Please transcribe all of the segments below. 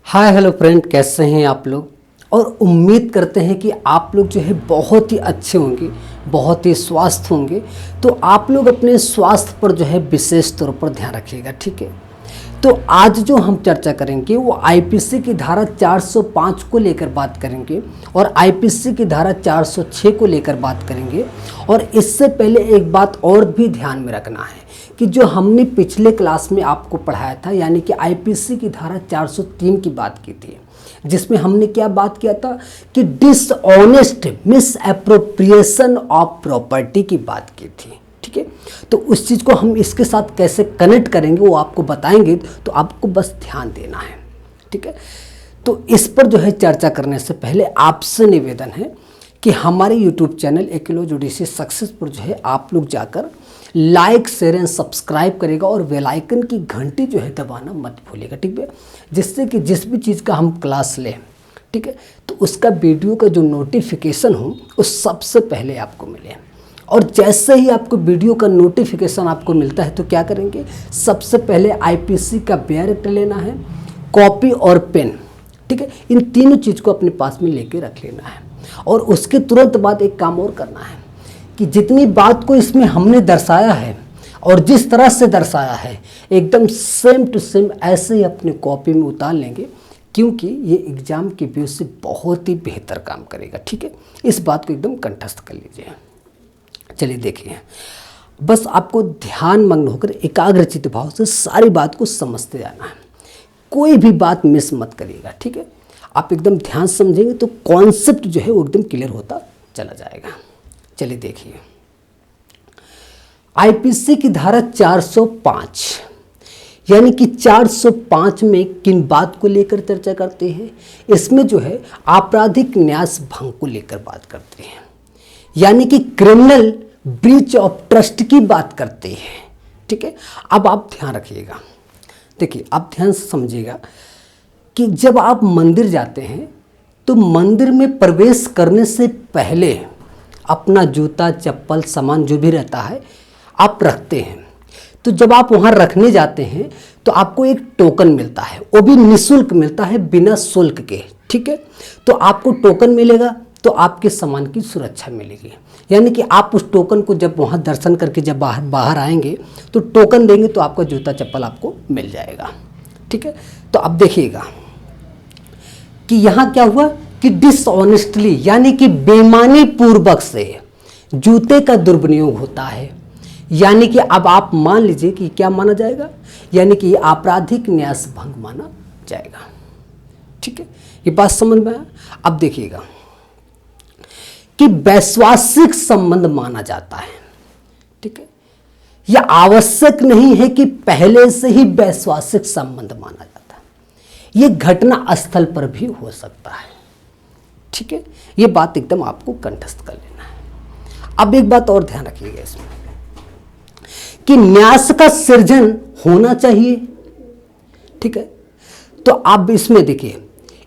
Hi hello friend, कैसे हैं आप लोग। और उम्मीद करते हैं कि आप लोग जो है बहुत ही अच्छे होंगे, बहुत ही स्वस्थ होंगे। तो आप लोग अपने स्वास्थ्य पर जो है विशेष तौर पर ध्यान रखिएगा, ठीक है। तो आज जो हम चर्चा करेंगे वो आईपीसी की धारा 405 को लेकर बात करेंगे और आईपीसी की धारा 406 को लेकर बात करेंगे। और इससे पहले एक बात और भी ध्यान में रखना है कि जो हमने पिछले क्लास में आपको पढ़ाया था, यानी कि आईपीसी की धारा 403 की बात की थी, जिसमें हमने क्या बात किया था कि dishonest miss appropriation of property की बात की थी, ठीक है। तो उस चीज़ को हम इसके साथ कैसे कनेक्ट करेंगे वो आपको बताएंगे, तो आपको बस ध्यान देना है, ठीक है। तो इस पर जो है चर्चा करने से पहले आपसे निवेदन है कि हमारे YouTube चैनल एकिलो जुडिशरी सक्सेस पर जो है आप लोग जाकर लाइक शेयर एंड सब्सक्राइब करेगा और बेल आइकन की घंटी जो है दबाना मत भूलिएगा, ठीक है। जिससे कि जिस भी चीज़ का हम क्लास लें, ठीक है, तो उसका वीडियो का जो नोटिफिकेशन हो वो सबसे पहले आपको मिले। और जैसे ही आपको वीडियो का नोटिफिकेशन आपको मिलता है तो क्या करेंगे, सबसे पहले आईपीसी का बेयर एक्ट लेना है, कॉपी और पेन, ठीक है। इन तीनों चीज़ को अपने पास में लेके रख लेना है। और उसके तुरंत बाद एक काम और करना है कि जितनी बात को इसमें हमने दर्शाया है और जिस तरह से दर्शाया है एकदम सेम टू सेम ऐसे ही अपने कॉपी में उतार लेंगे, क्योंकि ये एग्ज़ाम के व्यू से बहुत ही बेहतर काम करेगा, ठीक है। इस बात को एकदम कंठस्थ कर लीजिए। चलिए देखिए, बस आपको ध्यान मग्न होकर एकाग्रचित्त भाव से सारी बात को समझते जाना है, कोई भी बात मिस मत करिएगा, ठीक है। आप एकदम ध्यान समझेंगे तो कॉन्सेप्ट जो है वो एकदम क्लियर होता चला जाएगा। चलिए देखिए, आईपीसी की धारा 405 यानी कि 405 में किन बात को लेकर चर्चा करते हैं, इसमें जो है आपराधिक न्यास भंग को लेकर बात करते हैं, यानी कि क्रिमिनल ब्रीच ऑफ ट्रस्ट की बात करते हैं, ठीक है। अब आप ध्यान रखिएगा, देखिए आप ध्यान से समझिएगा कि जब आप मंदिर जाते हैं तो मंदिर में प्रवेश करने से पहले अपना जूता चप्पल सामान जो भी रहता है आप रखते हैं। तो जब आप वहाँ रखने जाते हैं तो आपको एक टोकन मिलता है, वो भी निःशुल्क मिलता है, बिना शुल्क के, ठीक है। तो आपको टोकन मिलेगा तो आपके सामान की सुरक्षा मिलेगी, यानी कि आप उस टोकन को जब वहाँ दर्शन करके जब बाहर आएंगे तो टोकन देंगे तो आपका जूता चप्पल आपको मिल जाएगा, ठीक है। तो अब देखिएगा कि यहाँ क्या हुआ कि डिसऑनेस्टली यानी कि बेईमानी पूर्वक से जूते का दुर्विनियोग होता है, यानी कि अब आप मान लीजिए कि क्या माना जाएगा, यानी कि आपराधिक न्यास भंग माना जाएगा, ठीक है। ये बात समझ में आया। अब देखिएगा कि वैश्वासिक संबंध माना जाता है, ठीक है। यह आवश्यक नहीं है कि पहले से ही वैश्वासिक संबंध माना जाता है, यह घटना स्थल पर भी हो सकता है, ठीक है। यह बात एकदम आपको कंठस्थ कर लेना है। अब एक बात और ध्यान रखिएगा इसमें कि न्यास का सृजन होना चाहिए, ठीक है। तो आप इसमें देखिए,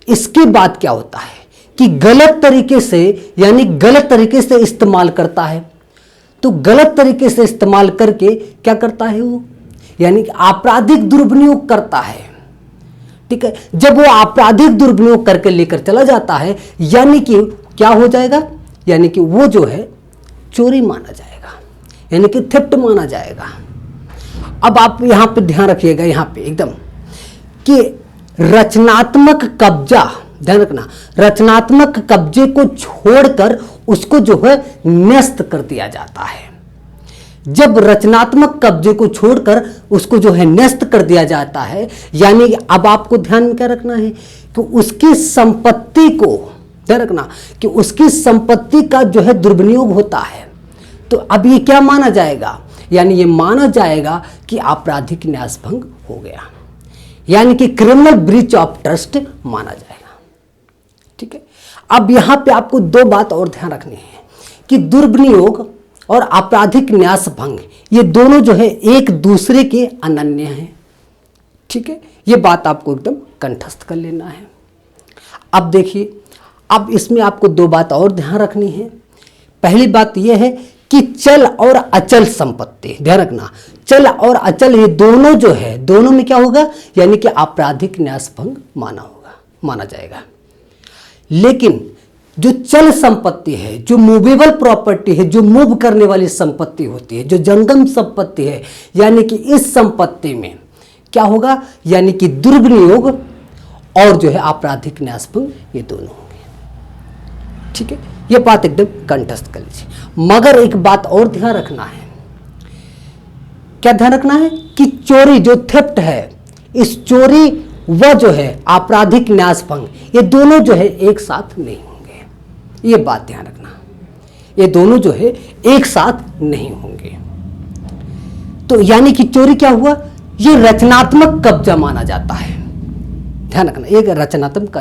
इसके बाद क्या होता है कि गलत तरीके से यानी गलत तरीके से इस्तेमाल करता है। तो गलत तरीके से इस्तेमाल करके क्या करता है वो, यानी कि आपराधिक दुर्विनियोग करता है, ठीक है। जब वो आपराधिक दुर्विनियोग करके लेकर चला जाता है, यानी कि क्या हो जाएगा, यानी कि वो जो है चोरी माना जाएगा, यानी कि थेफ्ट माना जाएगा। अब आप यहां पे ध्यान रखिएगा, यहां पे एकदम कि रचनात्मक कब्जा, ध्यान रखना, रचनात्मक कब्जे को छोड़कर उसको जो है नष्ट कर दिया जाता है। जब रचनात्मक कब्जे को छोड़कर उसको जो है नष्ट कर दिया जाता है, यानी अब आपको ध्यान में क्या रखना है कि उसकी संपत्ति को, ध्यान रखना कि उसकी संपत्ति का जो है दुर्विनियोग होता है। तो अब ये क्या माना जाएगा, यानी ये माना जाएगा कि आपराधिक न्यास भंग हो गया, यानी कि क्रिमिनल ब्रीच ऑफ ट्रस्ट माना जाएगा, ठीक है। अब यहां पे आपको दो बात और ध्यान रखनी है कि दुर्विनियोग और आपराधिक न्यास भंग ये दोनों जो है एक दूसरे के अनन्य हैं, ठीक है। ये बात आपको एकदम कंठस्थ कर लेना है। अब देखिए, अब इसमें आपको दो बात और ध्यान रखनी है। पहली बात यह है कि चल और अचल संपत्ति, ध्यान रखना, चल और अचल ये दोनों जो है, दोनों में क्या होगा, यानी कि आपराधिक न्यास भंग माना होगा। माना जाएगा। लेकिन जो चल संपत्ति है, जो मूवेबल प्रॉपर्टी है, जो मूव करने वाली संपत्ति होती है, जो जंगम संपत्ति है, यानी कि इस संपत्ति में क्या होगा, यानी कि दुर्विनियोग और जो है आपराधिक न्यासभंग, ये दोनों होंगे। ठीक है, ये बात एकदम कंठस्थ कर लीजिए। मगर एक बात और ध्यान रखना है, क्या ध्यान रखना है कि चोरी जो थेफ्ट है, इस चोरी व जो है आपराधिक न्यासभंग, ये दोनों जो है एक साथ नहीं होंगे। ये बात ध्यान रखना, ये दोनों जो है एक साथ नहीं होंगे। तो यानी कि चोरी क्या हुआ, ये रचनात्मक कब्जा माना जाता है। ध्यान रखना, एक रचनात्मक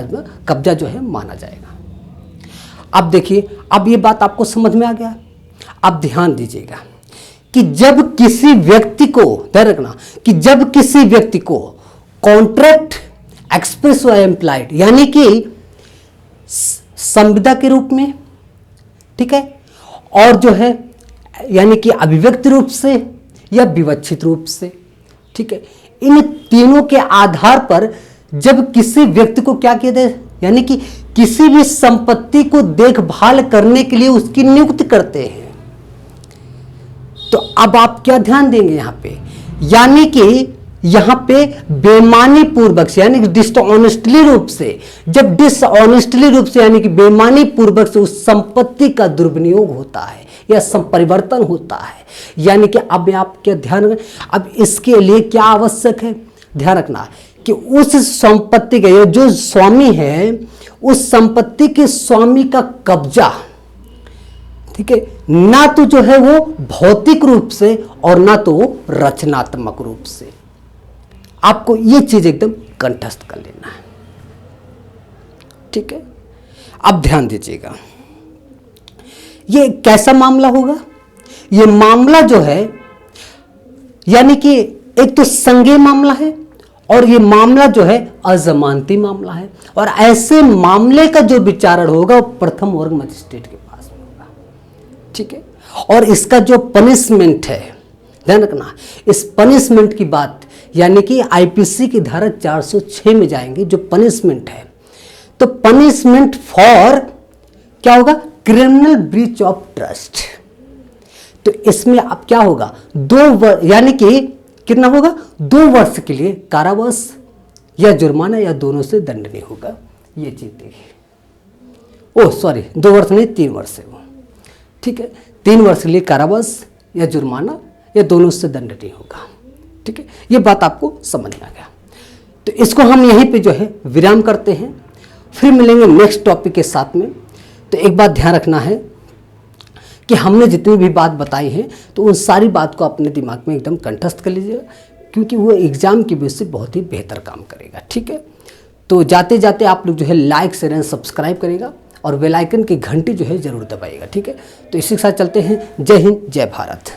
कब्जा जो है माना जाएगा। अब देखिए, अब ये बात आपको समझ में आ गया। अब ध्यान दीजिएगा कि जब किसी व्यक्ति को, ध्यान रखना कि जब किसी व्यक्ति को कॉन्ट्रैक्ट एक्सप्रेस व एम्प्लॉयड, यानी कि संविदा के रूप में, ठीक है, और जो है यानी कि अभिव्यक्त रूप से या विवक्षित रूप से, ठीक है, इन तीनों के आधार पर जब किसी व्यक्ति को क्या किया जाए, यानी कि किसी भी संपत्ति को देखभाल करने के लिए उसकी नियुक्ति करते हैं। तो अब आप क्या ध्यान देंगे यहां पे, यानी कि यहां पे बेईमानी पूर्वक से, यानी कि डिसऑनेस्टली रूप से, जब डिसऑनेस्टली रूप से यानी कि बेईमानी पूर्वक से उस संपत्ति का दुर्विनियोग होता है या संपरिवर्तन होता है, यानी कि अब आप क्या ध्यान रखें, अब इसके लिए क्या आवश्यक है, ध्यान रखना कि उस संपत्ति का जो स्वामी है, उस संपत्ति के स्वामी का कब्जा, ठीक है, ना तो जो है वो भौतिक रूप से और ना तो रचनात्मक रूप से। आपको ये चीज एकदम कंठस्थ कर लेना है। ठीक है, अब ध्यान दीजिएगा, ये कैसा मामला होगा, ये मामला जो है यानी कि एक तो संज्ञेय मामला है और ये मामला जो है अजमानती मामला है, और ऐसे मामले का जो विचारण होगा वो प्रथम वर्ग मजिस्ट्रेट के पास में होगा। ठीक है, और इसका जो पनिशमेंट है, ध्यान रखना, इस पनिशमेंट की बात यानी कि आईपीसी की धारा 406 में जाएंगे, जो पनिशमेंट है, तो पनिशमेंट फॉर क्या होगा, क्रिमिनल ब्रीच ऑफ ट्रस्ट। तो इसमें अब क्या होगा, 2 वर्ष यानी कि कितना होगा, 2 वर्ष के लिए कारावास या जुर्माना या दोनों से दंडनीय होगा। ये चीज देखिए, ओह सॉरी 2 वर्ष नहीं 3 वर्ष है वो, ठीक है, 3 वर्ष के लिए कारावास या जुर्माना या दोनों से दंडनीय होगा। ठीक है, ये बात आपको समझ में आ गया। तो इसको हम यहीं पे जो है विराम करते हैं, फिर मिलेंगे नेक्स्ट टॉपिक के साथ में। तो एक बात ध्यान रखना है कि हमने जितनी भी बात बताई है तो उन सारी बात को अपने दिमाग में एकदम कंठस्थ कर लीजिएगा, क्योंकि वो एग्जाम की बेस से बहुत ही बेहतर काम करेगा। ठीक है, तो जाते जाते आप लोग जो है लाइक शेयर एंड सब्सक्राइब करेगा और बेल आइकन की घंटी जो है जरूर दबाइएगा। ठीक है, तो इसी के साथ चलते हैं। जय हिंद, जय भारत।